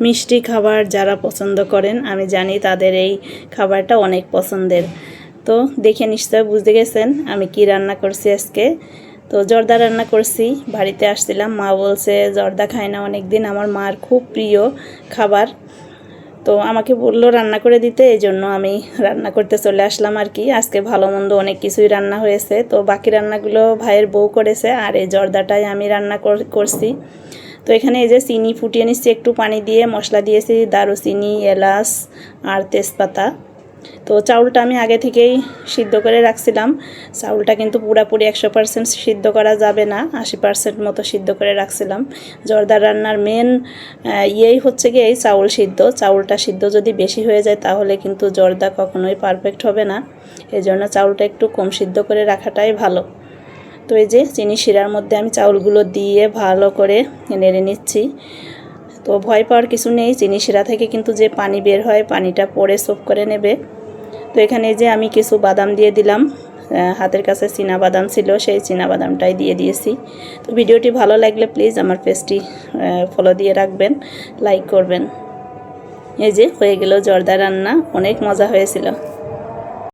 মিষ্টি খাবার যারা পছন্দ করেন আমি জানি তাদের এই খাবারটা অনেক পছন্দের। তো দেখে নিশ্চয় বুঝতে গেছেন আমি কি রান্না করছি আজকে। তো জর্দা রান্না করছি। বাড়িতে আসছিলাম, মা বলছে জর্দা খায় না অনেক দিন, আমার মার খুব প্রিয় খাবার। তো আমাকে বললো রান্না করে দিতে, এই জন্য আমি রান্না করতে চলে আসলাম আর কি। আজকে ভালো মন্দ অনেক কিছুই রান্না হয়েছে। তো বাকি রান্নাগুলো ভাইয়ের বউ করেছে, আর এই জর্দাটাই আমি রান্না করছি। তো এখানে এই যে চিনি ফুটিয়ে নিচ্ছি একটু পানি দিয়ে, মশলা দিয়েছি দারুচিনি, এলাচ আর তেজপাতা। তো চাউলটা আমি আগে থেকেই সিদ্ধ করে রাখছিলাম। চাউলটা কিন্তু পুরোপুরি 100% সিদ্ধ করা যাবে না, 80% মতো সিদ্ধ করে রাখছিলাম। জর্দা রান্নার মেন ইয়েই হচ্ছে গিয়ে এই চাউল সিদ্ধ। চাউলটা সিদ্ধ যদি বেশি হয়ে যায় তাহলে কিন্তু জর্দা কখনোই পারফেক্ট হবে না। এই জন্য চাউলটা একটু কম সিদ্ধ করে রাখাটাই ভালো। তো এই যে চিনি শিরার মধ্যে আমি চাউলগুলো দিয়ে ভালো করে নেড়ে নিচ্ছি। তো ভয় পাওয়ার কিছু নেই, চিনি শিরা থেকে কিন্তু যে পানি বের হয় পানিটা পরে সোপ করে নেবে। তো এখানে যে আমি কিছু বাদাম দিয়ে দিলাম, হাতের কাছে চীনা বাদাম ছিল, সেই চীনা বাদামটাই দিয়ে দিয়েছি। তো ভিডিওটি ভালো লাগলে প্লিজ আমার পেজটি ফলো দিয়ে রাখবেন, লাইক করবেন। এই যে হয়ে গেল জর্দা রান্না, অনেক মজা হয়েছিল।